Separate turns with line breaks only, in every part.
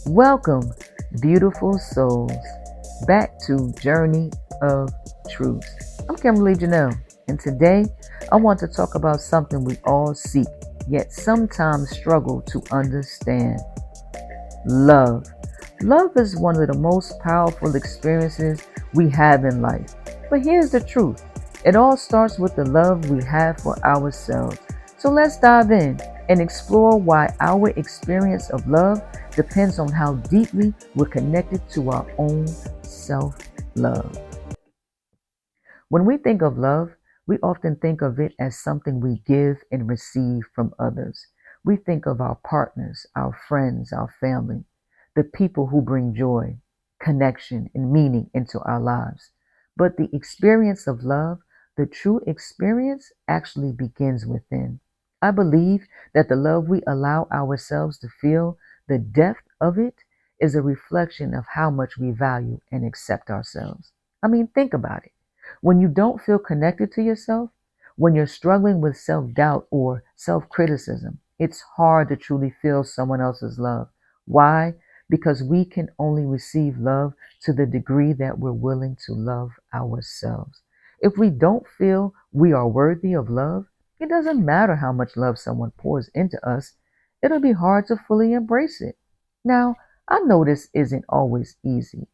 Welcome, beautiful souls, back to Journey of Truth. I'm Kimberly Janelle, and today I want to talk about something we all seek, yet sometimes struggle to understand: love. Love is one of the most powerful experiences we have in life. But here's the truth: it all starts with the love we have for ourselves. So let's dive in and explore why our experience of love depends on how deeply we're connected to our own self love. When we think of love, we often think of it as something we give and receive from others. We think of our partners, our friends, our family, the people who bring joy, connection, and meaning into our lives. But the experience of love, the true experience, actually begins within. I believe that the love we allow ourselves to feel, the depth of it, is a reflection of how much we value and accept ourselves. I mean, think about it. When you don't feel connected to yourself, when you're struggling with self doubt or self criticism, it's hard to truly feel someone else's love. Why? Because we can only receive love to the degree that we're willing to love ourselves. If we don't feel we are worthy of love, it doesn't matter how much love someone pours into us, it'll be hard to fully embrace it. Now, I know this isn't always easy.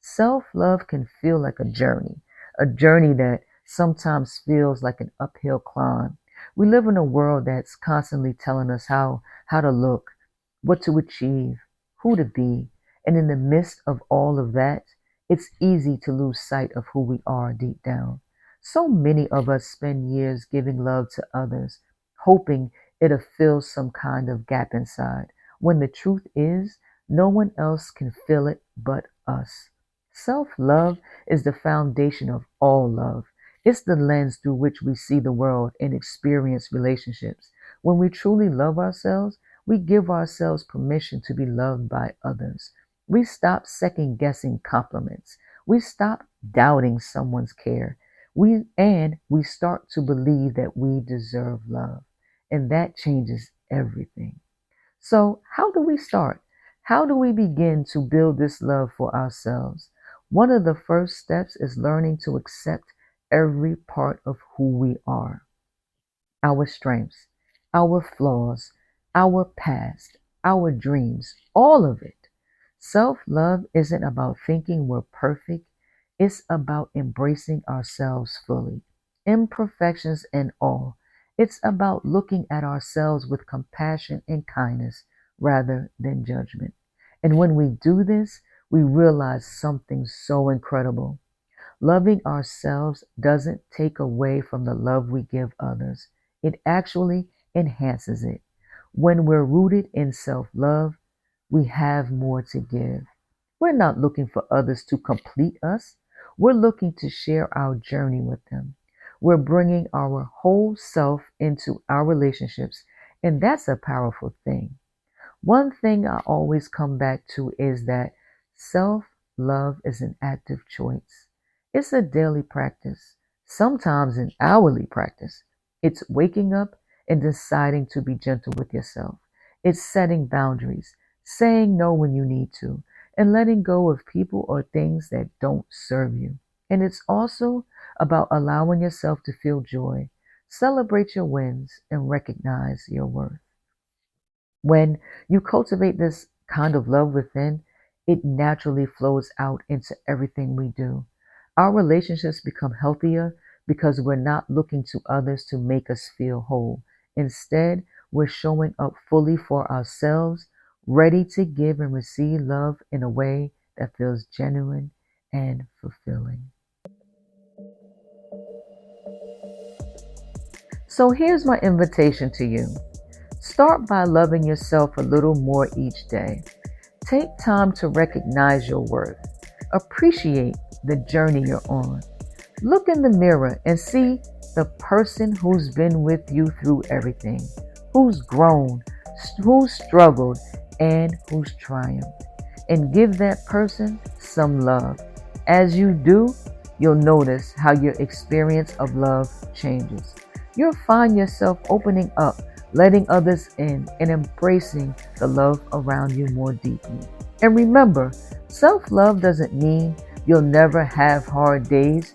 Self love can feel like a journey that sometimes feels like an uphill climb. We live in a world that's constantly telling us how to look, what to achieve, who to be, and in the midst of all of that, it's easy to lose sight of who we are deep down. So many of us spend years giving love to others, hoping it'll fill some kind of gap inside, when the truth is, no one else can fill it but us. Self love is the foundation of all love. It's the lens through which we see the world and experience relationships. When we truly love ourselves, we give ourselves permission to be loved by others. We stop second guessing compliments. We stop doubting someone's care. We start to believe that we deserve love. And that changes everything. So, how do we start? How do we begin to build this love for ourselves? One of the first steps is learning to accept every part of who we are: our strengths, our flaws, our past, our dreams, all of it. Self love isn't about thinking we're perfect, it's about embracing ourselves fully, imperfections and all. It's about looking at ourselves with compassion and kindness rather than judgment. And when we do this, we realize something so incredible. Loving ourselves doesn't take away from the love we give others, it actually enhances it. When we're rooted in self love, we have more to give. We're not looking for others to complete us, we're looking to share our journey with them. We're bringing our whole self into our relationships, and that's a powerful thing. One thing I always come back to is that self love is an active choice. It's a daily practice, sometimes an hourly practice. It's waking up and deciding to be gentle with yourself. It's setting boundaries, saying no when you need to, and letting go of people or things that don't serve you. And it's also about allowing yourself to feel joy, celebrate your wins, and recognize your worth. When you cultivate this kind of love within, it naturally flows out into everything we do. Our relationships become healthier because we're not looking to others to make us feel whole. Instead, we're showing up fully for ourselves, ready to give and receive love in a way that feels genuine and fulfilling. So here's my invitation to you. Start by loving yourself a little more each day. Take time to recognize your worth. Appreciate the journey you're on. Look in the mirror and see the person who's been with you through everything, who's grown, who's struggled, and who's triumphed. And give that person some love. As you do, you'll notice how your experience of love changes. You'll find yourself opening up, letting others in, and embracing the love around you more deeply. And remember, self-love doesn't mean you'll never have hard days.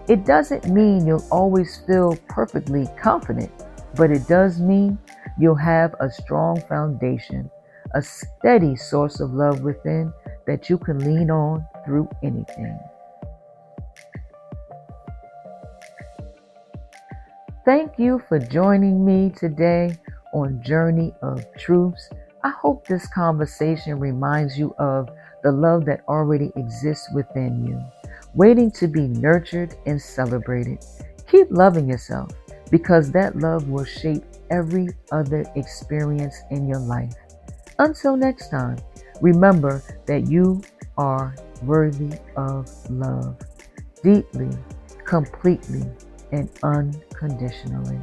It doesn't mean you'll always feel perfectly confident, but it does mean you'll have a strong foundation, a steady source of love within that you can lean on through anything. Thank you for joining me today on Journey of Truths. I hope this conversation reminds you of the love that already exists within you, waiting to be nurtured and celebrated. Keep loving yourself because that love will shape every other experience in your life. Until next time, remember that you are worthy of love, deeply, completely, and unconditionally.